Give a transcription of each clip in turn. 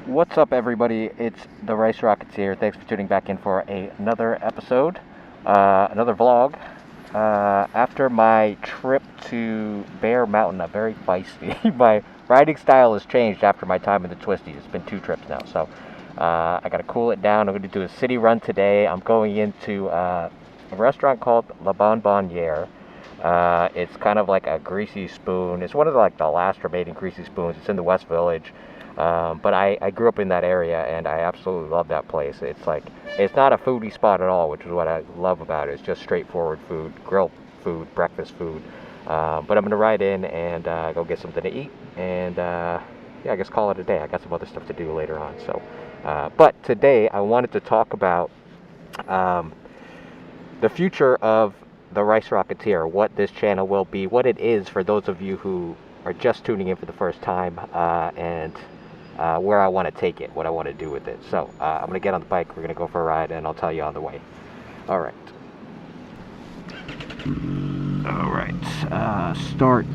What's up, everybody? It's the Rice Rocketeer. Thanks for tuning back in for another episode, another vlog. After my trip to Bear Mountain, I'm very feisty. My riding style has changed after my time in the Twisties. It's been 2 trips now, so I gotta cool it down. I'm gonna do a city run today. I'm going into a restaurant called La Bonbonniere. It's kind of like a greasy spoon. It's one of the last remaining greasy spoons. It's in the West Village. But I grew up in that area, and I absolutely love that place. It's not a foodie spot at all, which is what I love about it. It's just straightforward food, grilled food, breakfast food. But I'm going to ride in and go get something to eat, and yeah, I guess call it a day. I got some other stuff to do later on. So, but today I wanted to talk about the future of the Rice Rocketeer, what this channel will be, what it is for those of you who are just tuning in for the first time, and where I want to take it, what I want to do with it. So I'm going to get on the bike, we're going to go for a ride, and I'll tell you on the way. Alright. Start.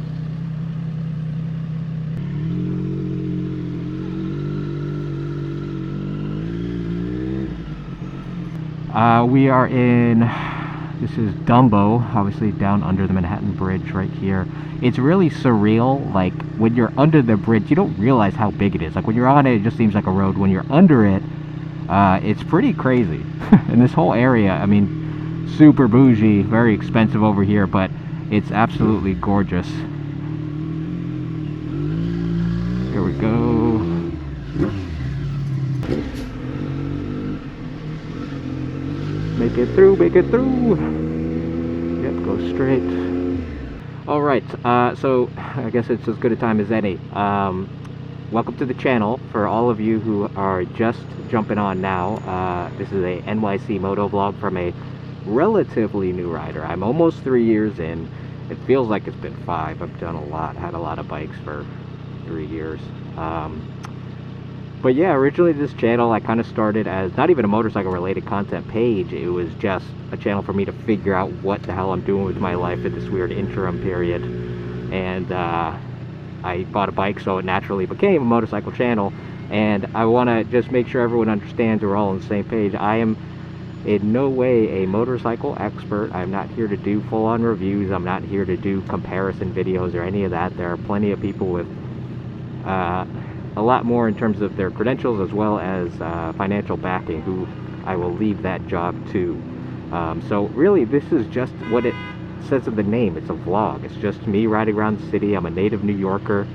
We are in, this is Dumbo, obviously down under the Manhattan Bridge right here. It's really surreal. Like, when you're under the bridge, you don't realize how big it is. Like, when you're on it, it just seems like a road. When you're under it, it's pretty crazy. And this whole area, I mean, super bougie, very expensive over here, but it's absolutely gorgeous. Here we go. Make it through, make it through. Yep, go straight. Alright, so I guess it's as good a time as any. Welcome to the channel. For all of you who are just jumping on now, this is a NYC Motovlog from a relatively new rider. I'm almost 3 years in. It feels like it's been 5. I've done a lot, had a lot of bikes for 3 years. But yeah, originally this channel I kind of started as not even a motorcycle related content page. It was just a channel for me to figure out what the hell I'm doing with my life at this weird interim period. And I bought a bike, so it naturally became a motorcycle channel. And I want to just make sure everyone understands we're all on the same page. I am in no way a motorcycle expert. I'm not here to do full-on reviews. I'm not here to do comparison videos or any of that. There are plenty of people with a lot more in terms of their credentials as well as financial backing who I will leave that job to. So really, this is just what it says in the name. It's a vlog. It's just me riding around the city. I'm a native New Yorker.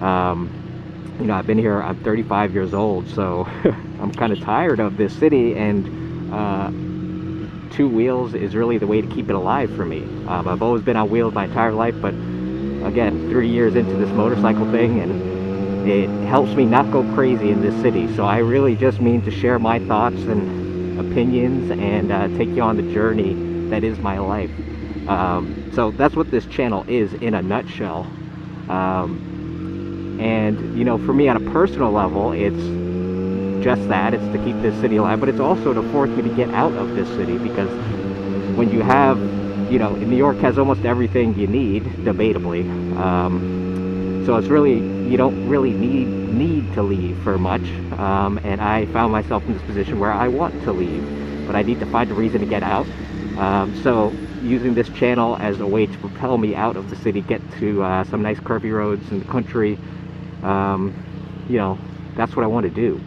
You know, I've been here, I'm 35 years old, so I'm kind of tired of this city, and 2 wheels is really the way to keep it alive for me. I've always been on wheels my entire life, but again, 3 years into this motorcycle thing, and it helps me not go crazy in this city. So I really just mean to share my thoughts and opinions and take you on the journey that is my life. So that's what this channel is in a nutshell. And you know, for me on a personal level, it's just that. It's to keep this city alive, but it's also to force me to get out of this city, because when you have, you know, New York has almost everything you need, debatably. So it's really, you don't really need to leave for much, and I found myself in this position where I want to leave, but I need to find a reason to get out. So using this channel as a way to propel me out of the city, get to some nice curvy roads in the country, you know, that's what I want to do.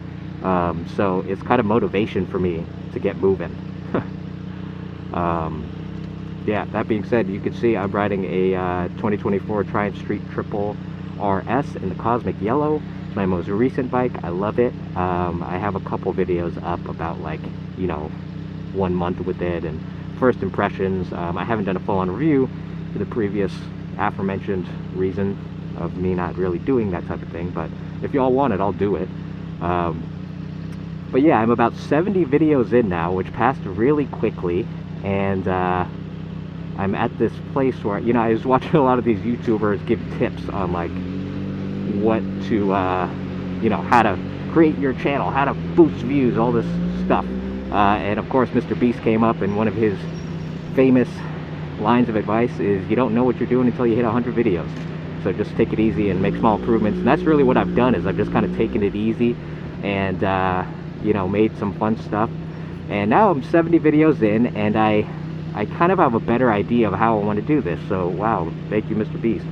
So it's kind of motivation for me to get moving. Yeah, that being said, you can see I'm riding a 2024 Triumph Street Triple RS in the Cosmic Yellow. It's my most recent bike. I love it. I have a couple videos up about, like, you know, 1 month with it and first impressions. I haven't done a full-on review for the previous aforementioned reason of me not really doing that type of thing, but if y'all want it, I'll do it. But yeah, I'm about 70 videos in now, which passed really quickly, and I'm at this place where, you know, I was watching a lot of these YouTubers give tips on, like, what to, you know, how to create your channel, how to boost views, all this stuff. And of course, Mr. Beast came up, and one of his famous lines of advice is, you don't know what you're doing until you hit 100 videos. So just take it easy and make small improvements. And that's really what I've done, is I've just kind of taken it easy. and you know, made some fun stuff. And now I'm 70 videos in, and I kind of have a better idea of how I want to do this. So wow, thank you, Mr. Beast.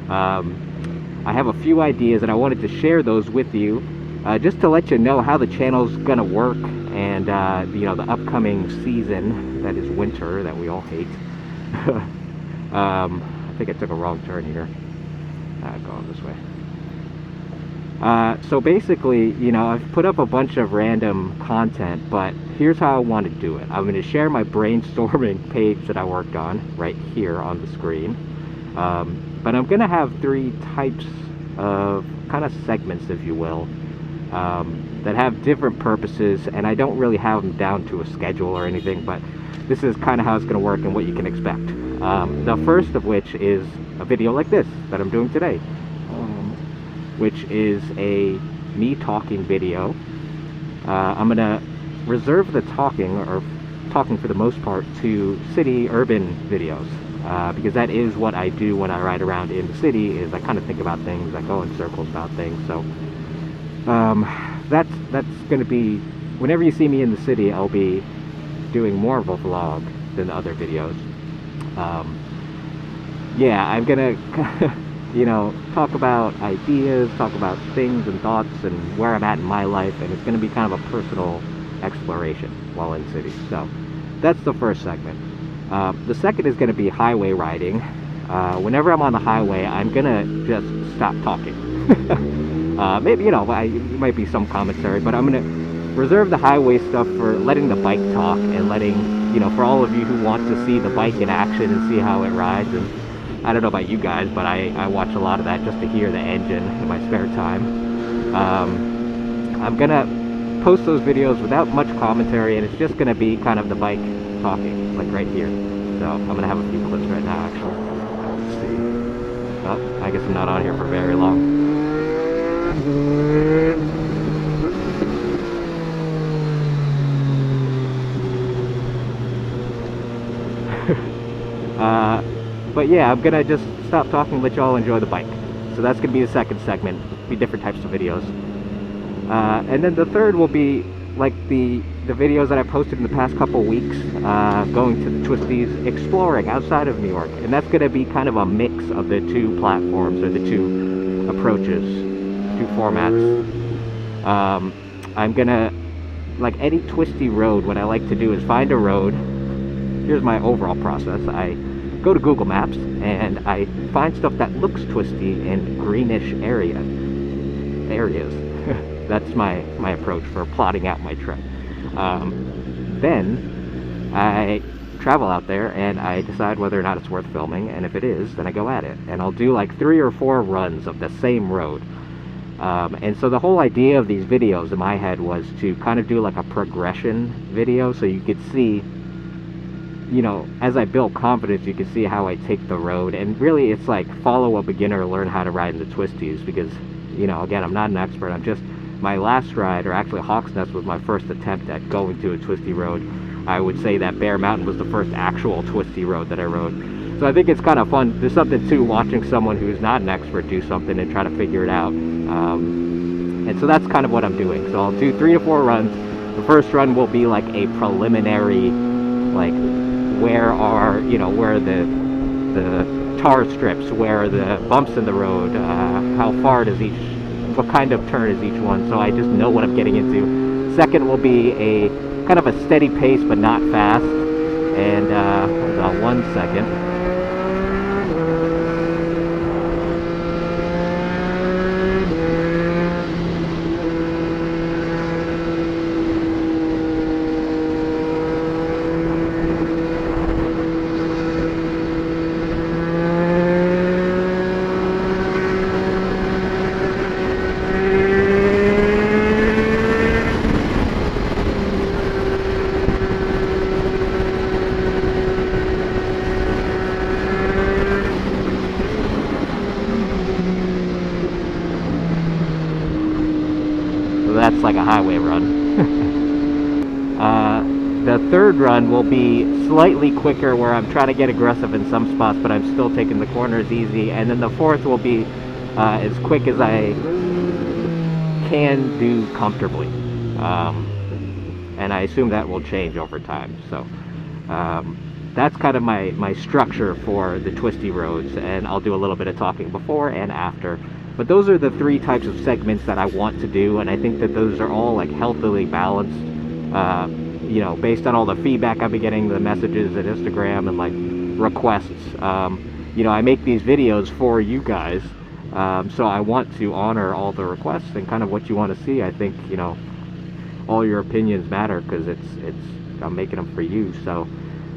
I have a few ideas, and I wanted to share those with you, just to let you know how the channel's gonna work, and you know, the upcoming season, that is winter, that we all hate. I think I took a wrong turn here. Going this way. So basically, you know, I've put up a bunch of random content, but here's how I want to do it. I'm going to share my brainstorming page that I worked on right here on the screen. But I'm going to have 3 types of kind of segments, if you will, that have different purposes, and I don't really have them down to a schedule or anything, but this is kind of how it's going to work and what you can expect. The first of which is a video like this that I'm doing today, which is a me talking video. I'm going to reserve the talking, or talking for the most part, to city urban videos, because that is what I do when I ride around in the city. Is I kind of think about things, I go in circles about things. So that's going to be, whenever you see me in the city, I'll be doing more of a vlog than the other videos. Yeah, I'm gonna you know, talk about ideas, talk about things and thoughts and where I'm at in my life, and it's gonna be kind of a personal exploration while in cities. So that's the first segment. The second is gonna be highway riding. Whenever I'm on the highway, I'm gonna just stop talking. Maybe, you know, it might be some commentary, but I'm gonna reserve the highway stuff for letting the bike talk, and letting, you know, for all of you who want to see the bike in action and see how it rides. And I don't know about you guys, but I watch a lot of that just to hear the engine in my spare time. I'm gonna post those videos without much commentary, and it's just gonna be kind of the bike talking, like right here. So I'm gonna have a few clips right now, actually. Let's see. Oh, I guess I'm not on here for very long. But yeah, I'm gonna just stop talking and let y'all enjoy the bike. So that's gonna be the second segment, be different types of videos. And then the third will be like the videos that I posted in the past couple weeks, going to the Twisties, exploring outside of New York. And that's gonna be kind of a mix of the 2 platforms, or the 2 approaches, 2 formats. I'm gonna, like any twisty road, what I like to do is find a road. Here's my overall process. I go to Google Maps and I find stuff that looks twisty in greenish areas. That's my approach for plotting out my trip. Then I travel out there and I decide whether or not it's worth filming, and if it is, then I go at it. And I'll do like 3 or 4 runs of the same road. And so the whole idea of these videos in my head was to kind of do like a progression video, so you could see, you know, as I build confidence, you can see how I take the road. And really, it's like follow a beginner, learn how to ride in the Twisties, because, you know, again, I'm not an expert. I'm just, my last ride, or actually Hawks Nest, was my first attempt at going to a twisty road. I would say that Bear Mountain was the first actual twisty road that I rode. So I think it's kind of fun. There's something to watching someone who's not an expert do something and try to figure it out. And so that's kind of what I'm doing. So I'll do 3 to 4 runs. The first run will be like a preliminary, like, where are, you know, where are the tar strips, where are the bumps in the road, how far does each, what kind of turn is each one, so I just know what I'm getting into. Second will be a kind of a steady pace, but not fast. And hold on 1 second. That's like a highway run. The third run will be slightly quicker, where I'm trying to get aggressive in some spots, but I'm still taking the corners easy. And then the fourth will be as quick as I can do comfortably. And I assume that will change over time. So that's kind of my structure for the Twisty Roads, and I'll do a little bit of talking before and after. But those are the 3 types of segments that I want to do, and I think that those are all like healthily balanced, you know, based on all the feedback I've been getting, the messages at Instagram and like requests. You know, I make these videos for you guys, so I want to honor all the requests and kind of what you want to see. I think, you know, all your opinions matter, because I'm making them for you. So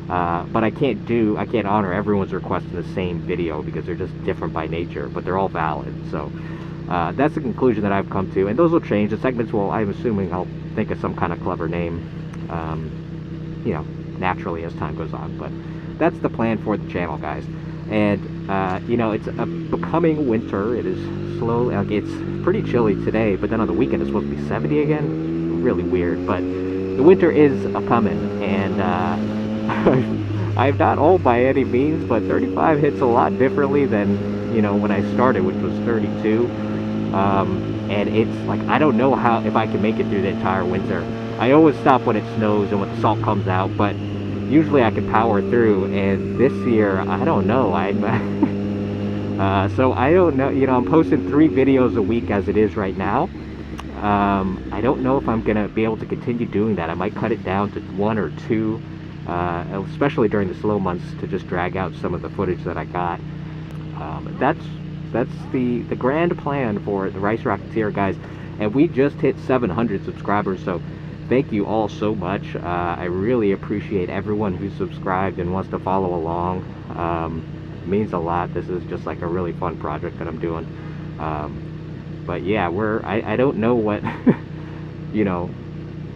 but I can't honor everyone's request in the same video, because they're just different by nature, but they're all valid. So that's the conclusion that I've come to, and those will change. The segments will, I'm assuming I'll think of some kind of clever name, you know, naturally as time goes on. But that's the plan for the channel, guys. And you know, it's becoming winter. It is slow, like it's pretty chilly today, but then on the weekend it's supposed to be 70 again. Really weird, but the winter is a-coming, and I'm not old by any means, but 35 hits a lot differently than, you know, when I started, which was 32. And it's like, I don't know if I can make it through the entire winter. I always stop when it snows and when the salt comes out, but usually I can power through. And this year, I don't know. So I don't know. You know, I'm posting 3 videos a week as it is right now. I don't know if I'm gonna be able to continue doing that. I might cut it down to 1 or 2, especially during the slow months, to just drag out some of the footage that I got. That's the grand plan for the Rice Rocketeer, guys. And we just hit 700 subscribers, so thank you all so much. I really appreciate everyone who's subscribed and wants to follow along. It means a lot. This is just like a really fun project that I'm doing. But yeah, I don't know what, you know,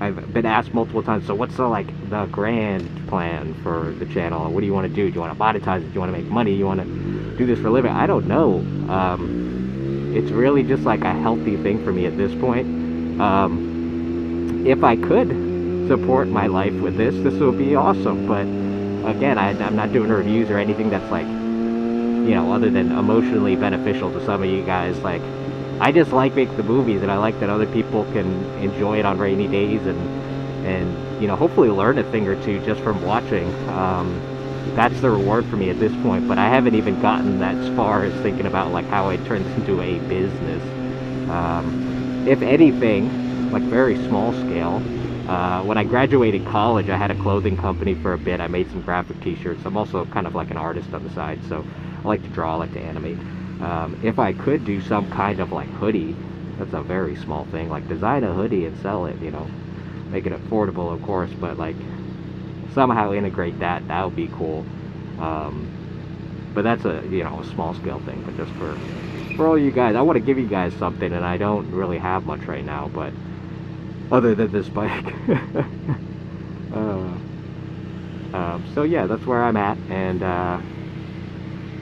I've been asked multiple times, so what's the grand plan for the channel? What do you want to do? Do you want to monetize it? Do you want to make money? You want to do this for a living? I don't know. It's really just like a healthy thing for me at this point. If I could support my life with this would be awesome. But again, I'm not doing reviews or anything that's like, you know, other than emotionally beneficial to some of you guys. Like, I just like making the movies, and I like that other people can enjoy it on rainy days, and you know, hopefully learn a thing or two just from watching. That's the reward for me at this point. But I haven't even gotten that far as thinking about like how it turns into a business. If anything, like very small scale. When I graduated college, I had a clothing company for a bit. I made some graphic t-shirts. I'm also kind of like an artist on the side, so I like to draw, I like to animate. If I could do some kind of like hoodie, that's a very small thing, like design a hoodie and sell it, you know, make it affordable, of course, but like somehow integrate that would be cool. But that's a, you know, a small scale thing. But just for all you guys, I want to give you guys something, and I don't really have much right now, but other than this bike. So yeah, that's where I'm at, and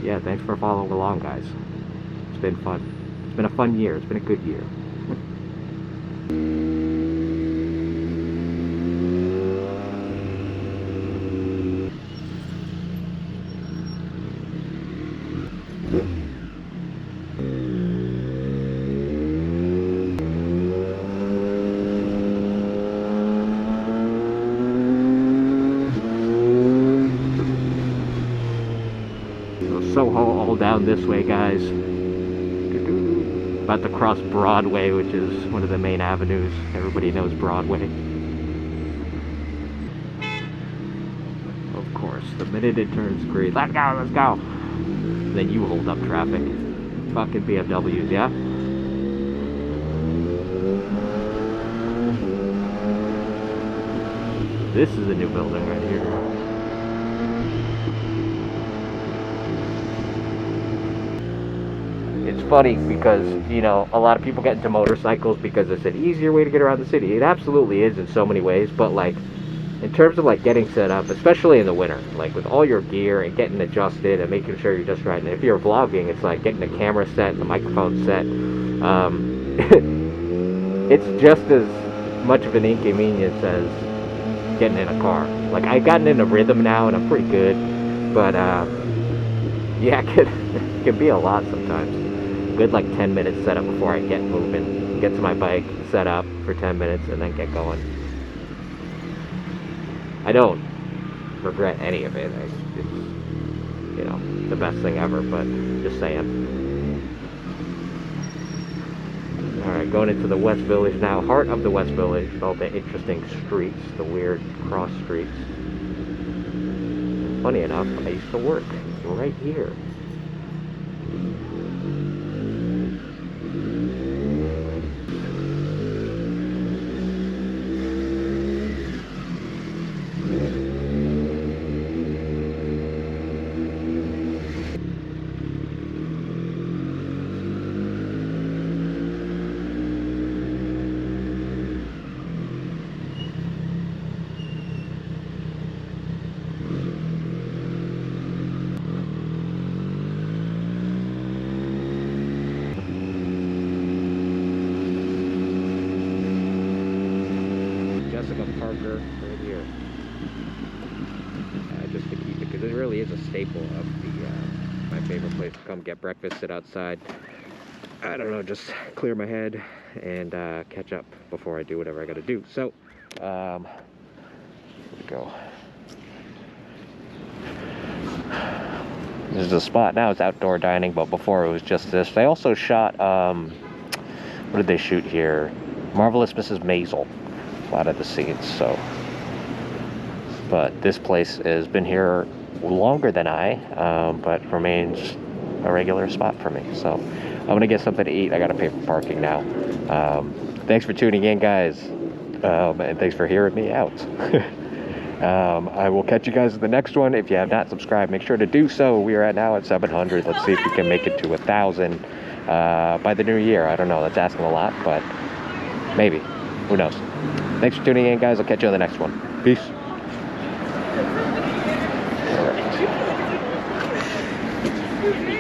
yeah, thanks for following along, guys. It's been fun. It's been a fun year. It's been a good year. Soho all down this way, guys. About to cross Broadway, which is one of the main avenues. Everybody knows Broadway. Of course, the minute it turns green, let's go, let's go. Then you hold up traffic. Fucking BMWs, yeah? This is a new building right here. It's funny because, you know, a lot of people get into motorcycles because it's an easier way to get around the city. It absolutely is in so many ways, but like in terms of like getting set up, especially in the winter, like with all your gear and getting adjusted and making sure you're just right. And if you're vlogging, it's like getting the camera set, the microphone set. It's just as much of an inconvenience as getting in a car. Like, I've gotten in a rhythm now and I'm pretty good, but yeah, it can be a lot sometimes. good like 10 minutes set up before I get moving. Get to my bike, set up for 10 minutes, and then get going. I don't regret any of it. It's, you know, the best thing ever, but just saying. Alright, going into the West Village now. Heart of the West Village, with all the interesting streets, the weird cross streets. Funny enough, I used to work right here. Parker right here. Just to keep it, because it really is a staple of the my favorite place to come get breakfast, sit outside. I don't know, just clear my head and catch up before I do whatever I got to do. So, here we go. This is a spot now. It's outdoor dining, but before it was just this. They also shot. What did they shoot here? Marvelous Mrs. Maisel. A lot of the scenes, so. But this place has been here longer than but remains a regular spot for me. So I'm gonna get something to eat. I gotta pay for parking now. Thanks for tuning in, guys, and thanks for hearing me out. I will catch you guys in the next one. If you have not subscribed, make sure to do so. We are now at 700. Let's see if we can make it to 1,000 by the new year. I don't know. That's asking a lot, but maybe. Who knows? Thanks for tuning in, guys. I'll catch you on the next one. Peace. All right.